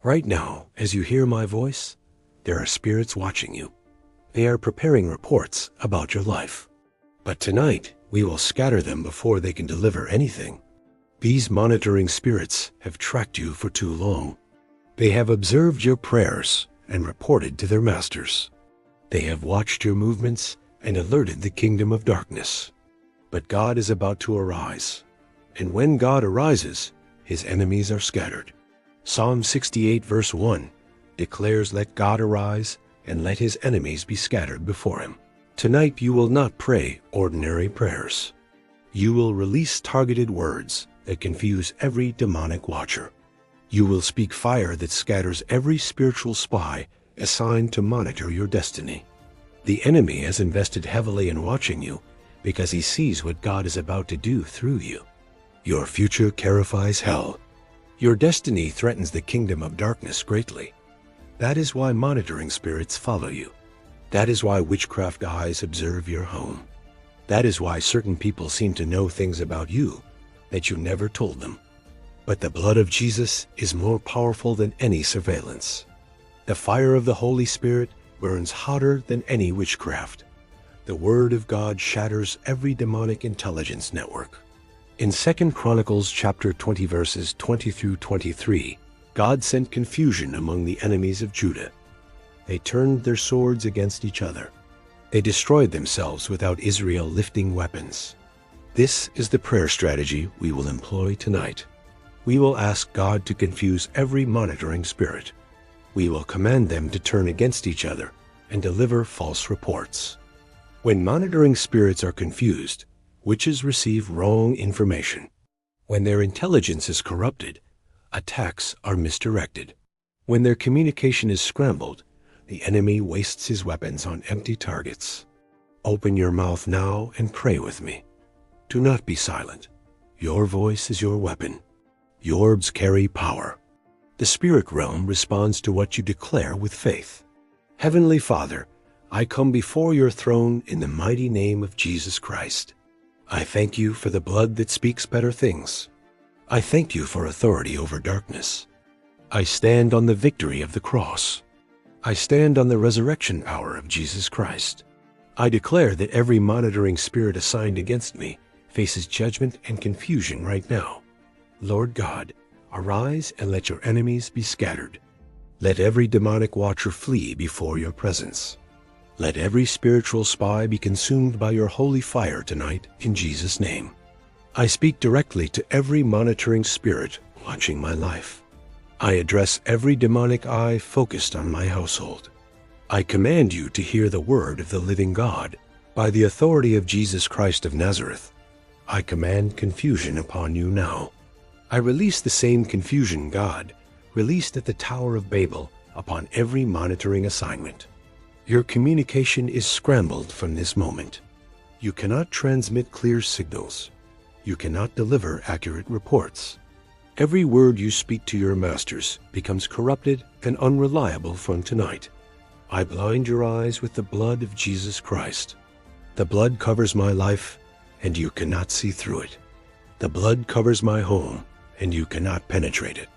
Right now, as you hear my voice, there are spirits watching you. They are preparing reports about your life. But tonight, we will scatter them before they can deliver anything. These monitoring spirits have tracked you for too long. They have observed your prayers and reported to their masters. They have watched your movements and alerted the kingdom of darkness. But God is about to arise. And when God arises, his enemies are scattered. Psalm 68 verse 1 declares, "Let God arise, and let his enemies be scattered before him." Tonight you will not pray ordinary prayers. You will release targeted words that confuse every demonic watcher. You will speak fire that scatters every spiritual spy assigned to monitor your destiny. The enemy has invested heavily in watching you because he sees what God is about to do through you. Your future terrifies hell. Your destiny threatens the kingdom of darkness greatly. That is why monitoring spirits follow you. That is why witchcraft eyes observe your home. That is why certain people seem to know things about you that you never told them. But the blood of Jesus is more powerful than any surveillance. The fire of the Holy Spirit burns hotter than any witchcraft. The Word of God shatters every demonic intelligence network. In 2 Chronicles chapter 20 verses 20 through 23, God sent confusion among the enemies of Judah. They turned their swords against each other. They destroyed themselves without Israel lifting weapons. This is the prayer strategy we will employ tonight. We will ask God to confuse every monitoring spirit. We will command them to turn against each other and deliver false reports. When monitoring spirits are confused, witches receive wrong information. When their intelligence is corrupted, attacks are misdirected. When their communication is scrambled, the enemy wastes his weapons on empty targets. Open your mouth now and pray with me. Do not be silent. Your voice is your weapon. Your words carry power. The spirit realm responds to what you declare with faith. Heavenly Father, I come before your throne in the mighty name of Jesus Christ. I thank you for the blood that speaks better things. I thank you for authority over darkness. I stand on the victory of the cross. I stand on the resurrection power of Jesus Christ. I declare that every monitoring spirit assigned against me faces judgment and confusion right now. Lord God, arise and let your enemies be scattered. Let every demonic watcher flee before your presence. Let every spiritual spy be consumed by your holy fire tonight in Jesus' name. I speak directly to every monitoring spirit watching my life. I address every demonic eye focused on my household. I command you to hear the word of the living God. By the authority of Jesus Christ of Nazareth, I command confusion upon you now. I release the same confusion God released at the Tower of Babel upon every monitoring assignment. Your communication is scrambled from this moment. You cannot transmit clear signals. You cannot deliver accurate reports. Every word you speak to your masters becomes corrupted and unreliable from tonight. I blind your eyes with the blood of Jesus Christ. The blood covers my life, and you cannot see through it. The blood covers my home, and you cannot penetrate it.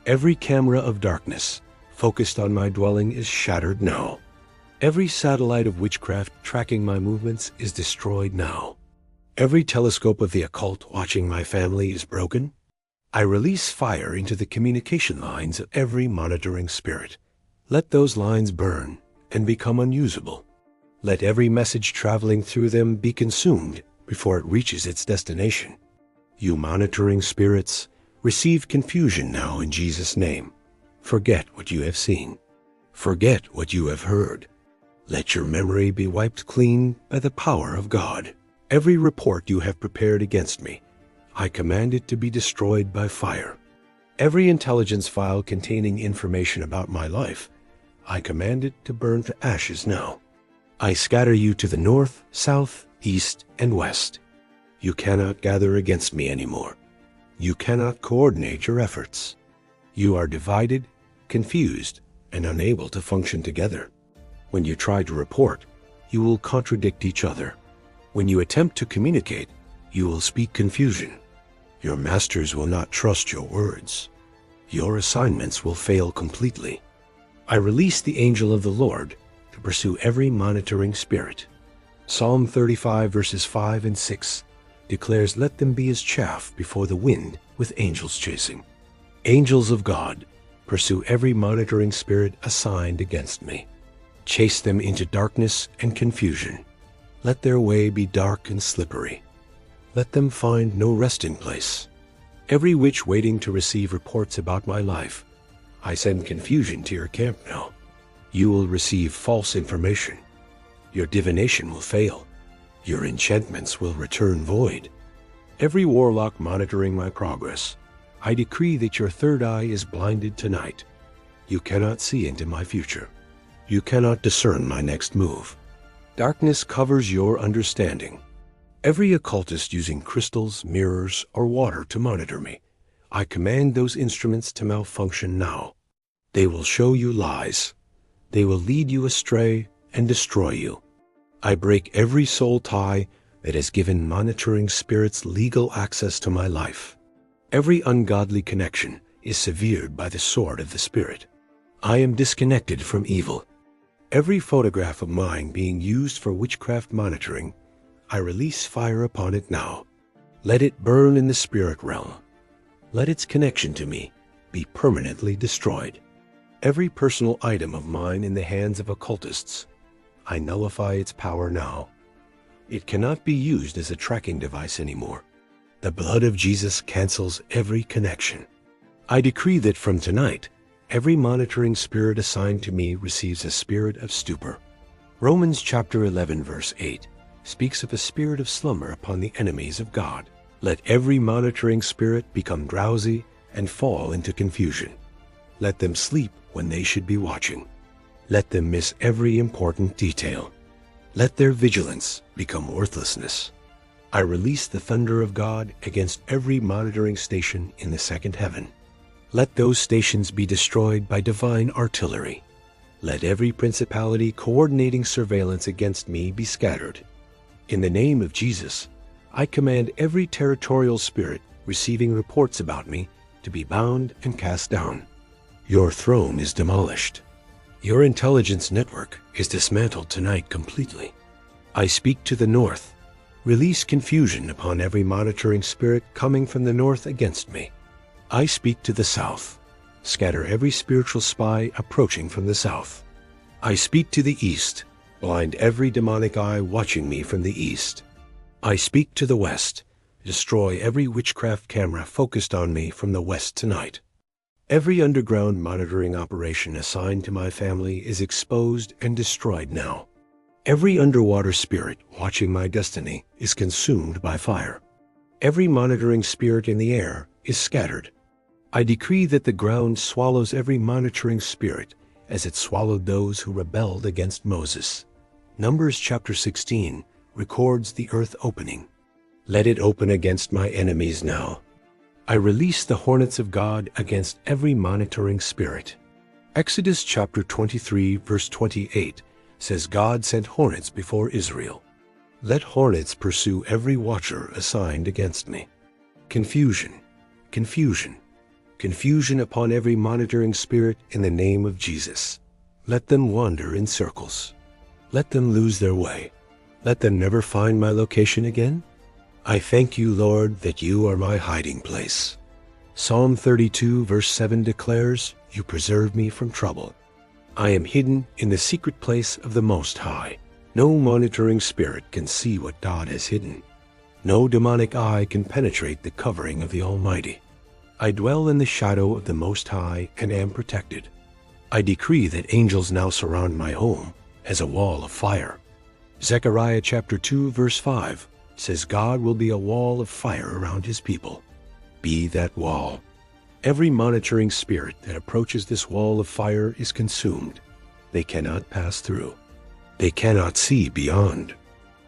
Every camera of darkness focused on my dwelling is shattered now. Every satellite of witchcraft tracking my movements is destroyed now. Every telescope of the occult watching my family is broken. I release fire into the communication lines of every monitoring spirit. Let those lines burn and become unusable. Let every message traveling through them be consumed before it reaches its destination. You monitoring spirits, receive confusion now in Jesus' name. Forget what you have seen. Forget what you have heard. Let your memory be wiped clean by the power of God. Every report you have prepared against me, I command it to be destroyed by fire. Every intelligence file containing information about my life, I command it to burn to ashes now. I scatter you to the north, south, east, and west. You cannot gather against me anymore. You cannot coordinate your efforts. You are divided, confused, and unable to function together. When you try to report, you will contradict each other. When you attempt to communicate, you will speak confusion. Your masters will not trust your words. Your assignments will fail completely. I release the angel of the Lord to pursue every monitoring spirit. Psalm 35 verses 5 and 6 declares, "Let them be as chaff before the wind with angels chasing." Angels of God, pursue every monitoring spirit assigned against me. Chase them into darkness and confusion. Let their way be dark and slippery. Let them find no resting place. Every witch waiting to receive reports about my life, I send confusion to your camp now. You will receive false information. Your divination will fail. Your enchantments will return void. Every warlock monitoring my progress, I decree that your third eye is blinded tonight. You cannot see into my future. You cannot discern my next move. Darkness covers your understanding. Every occultist using crystals, mirrors, or water to monitor me, I command those instruments to malfunction now. They will show you lies. They will lead you astray and destroy you. I break every soul tie that has given monitoring spirits legal access to my life. Every ungodly connection is severed by the sword of the Spirit. I am disconnected from evil. Every photograph of mine being used for witchcraft monitoring, I release fire upon it now. Let it burn in the spirit realm. Let its connection to me be permanently destroyed. Every personal item of mine in the hands of occultists, I nullify its power now. It cannot be used as a tracking device anymore. The blood of Jesus cancels every connection. I decree that from tonight, every monitoring spirit assigned to me receives a spirit of stupor. Romans chapter 11 verse 8 speaks of a spirit of slumber upon the enemies of God. Let every monitoring spirit become drowsy and fall into confusion. Let them sleep when they should be watching. Let them miss every important detail. Let their vigilance become worthlessness. I release the thunder of God against every monitoring station in the second heaven. Let those stations be destroyed by divine artillery. Let every principality coordinating surveillance against me be scattered. In the name of Jesus, I command every territorial spirit receiving reports about me to be bound and cast down. Your throne is demolished. Your intelligence network is dismantled tonight completely. I speak to the north. Release confusion upon every monitoring spirit coming from the north against me. I speak to the south. Scatter every spiritual spy approaching from the south. I speak to the east. Blind every demonic eye watching me from the east. I speak to the west. Destroy every witchcraft camera focused on me from the west tonight. Every underground monitoring operation assigned to my family is exposed and destroyed now. Every underwater spirit watching my destiny is consumed by fire. Every monitoring spirit in the air is scattered. I decree that the ground swallows every monitoring spirit as it swallowed those who rebelled against Moses. Numbers chapter 16 records the earth opening. Let it open against my enemies now. I release the hornets of God against every monitoring spirit. Exodus chapter 23 verse 28 says God sent hornets before Israel. Let hornets pursue every watcher assigned against me. Confusion, confusion, confusion upon every monitoring spirit in the name of Jesus. Let them wander in circles. Let them lose their way. Let them never find my location again. I thank you, Lord, that you are my hiding place. Psalm 32 verse 7 declares, "You preserve me from trouble. I am hidden in the secret place of the Most High." No monitoring spirit can see what God has hidden. No demonic eye can penetrate the covering of the Almighty. I dwell in the shadow of the Most High and am protected. I decree that angels now surround my home as a wall of fire. Zechariah chapter 2 verse 5 says God will be a wall of fire around his people. Be that wall. Every monitoring spirit that approaches this wall of fire is consumed. They cannot pass through. They cannot see beyond.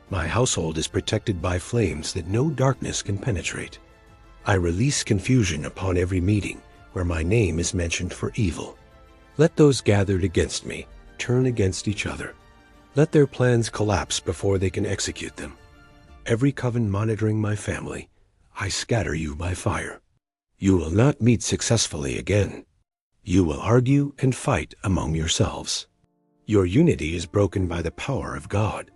My household is protected by flames that no darkness can penetrate. I release confusion upon every meeting where my name is mentioned for evil. Let those gathered against me turn against each other. Let their plans collapse before they can execute them. Every coven monitoring my family, I scatter you by fire. You will not meet successfully again. You will argue and fight among yourselves. Your unity is broken by the power of God.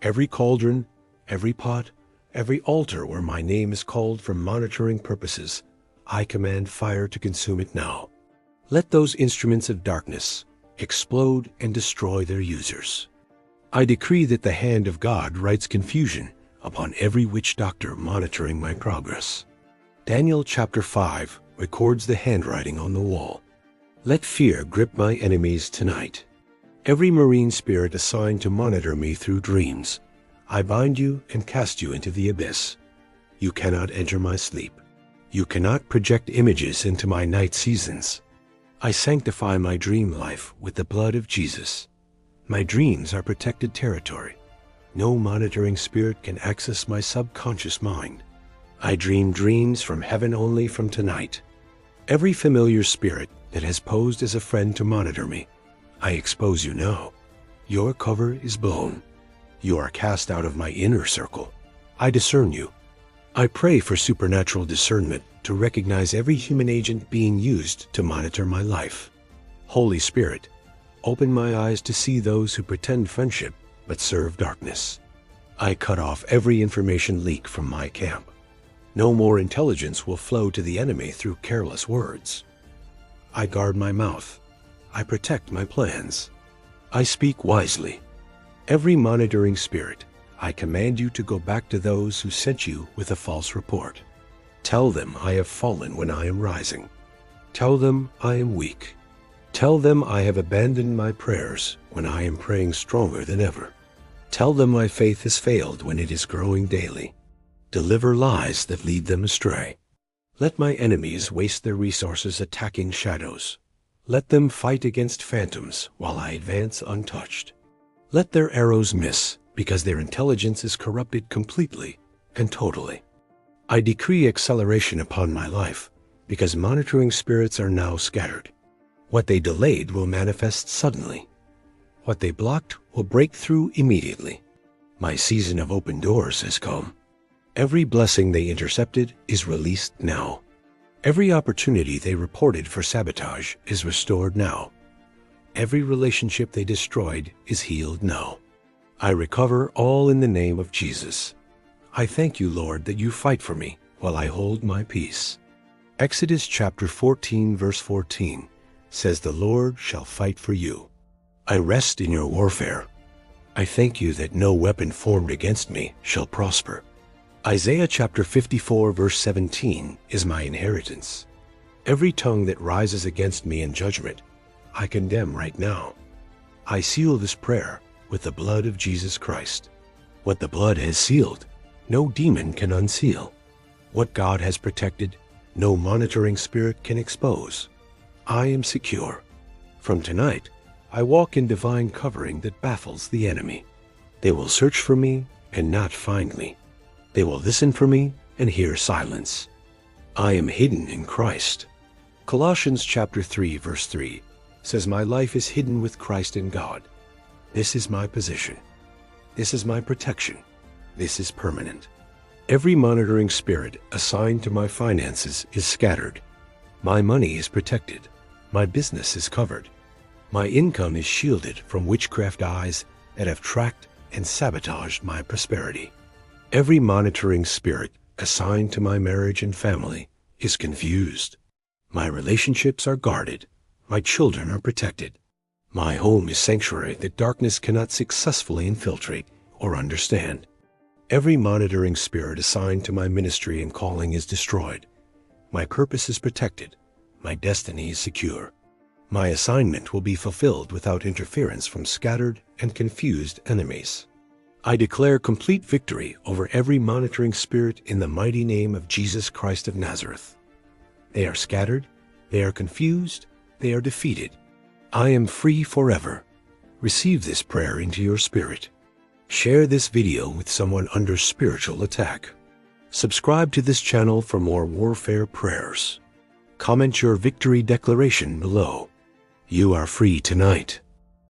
Every cauldron, every pot, every altar where my name is called for monitoring purposes, I command fire to consume it now. Let those instruments of darkness explode and destroy their users. I decree that the hand of God writes confusion upon every witch doctor monitoring my progress. Daniel chapter 5 records the handwriting on the wall. Let fear grip my enemies tonight. Every marine spirit assigned to monitor me through dreams, I bind you and cast you into the abyss. You cannot enter my sleep. You cannot project images into my night seasons. I sanctify my dream life with the blood of Jesus. My dreams are protected territory. No monitoring spirit can access my subconscious mind. I dream dreams from heaven only from tonight. Every familiar spirit that has posed as a friend to monitor me, I expose you now. Your cover is blown. You are cast out of my inner circle. I discern you. I pray for supernatural discernment to recognize every human agent being used to monitor my life. Holy Spirit, open my eyes to see those who pretend friendship but serve darkness. I cut off every information leak from my camp. No more intelligence will flow to the enemy through careless words. I guard my mouth. I protect my plans. I speak wisely. Every monitoring spirit, I command you to go back to those who sent you with a false report. Tell them I have fallen when I am rising. Tell them I am weak. Tell them I have abandoned my prayers when I am praying stronger than ever. Tell them my faith has failed when it is growing daily. Deliver lies that lead them astray. Let my enemies waste their resources attacking shadows. Let them fight against phantoms while I advance untouched. Let their arrows miss because their intelligence is corrupted completely and totally. I decree acceleration upon my life because monitoring spirits are now scattered. What they delayed will manifest suddenly. What they blocked will break through immediately. My season of open doors has come. Every blessing they intercepted is released now. Every opportunity they reported for sabotage is restored now. Every relationship they destroyed is healed now. I recover all in the name of Jesus. I thank you, Lord, that you fight for me while I hold my peace. Exodus chapter 14 verse 14 says, "The Lord shall fight for you." I rest in your warfare. I thank you that no weapon formed against me shall prosper. Isaiah chapter 54 verse 17 is my inheritance. Every tongue that rises against me in judgment, I condemn right now. I seal this prayer with the blood of Jesus Christ. What the blood has sealed, no demon can unseal. What God has protected, no monitoring spirit can expose. I am secure. From tonight, I walk in divine covering that baffles the enemy. They will search for me and not find me. They will listen for me and hear silence. I am hidden in Christ. Colossians chapter 3 verse 3 says, "My life is hidden with Christ in God." This is my position. This is my protection. This is permanent. Every monitoring spirit assigned to my finances is scattered. My money is protected. My business is covered. My income is shielded from witchcraft eyes that have tracked and sabotaged my prosperity. Every monitoring spirit assigned to my marriage and family is confused. My relationships are guarded. My children are protected. My home is sanctuary that darkness cannot successfully infiltrate or understand. Every monitoring spirit assigned to my ministry and calling is destroyed. My purpose is protected. My destiny is secure. My assignment will be fulfilled without interference from scattered and confused enemies. I declare complete victory over every monitoring spirit in the mighty name of Jesus Christ of Nazareth. They are scattered, they are confused, they are defeated. I am free forever. Receive this prayer into your spirit. Share this video with someone under spiritual attack. Subscribe to this channel for more warfare prayers. Comment your victory declaration below. You are free tonight.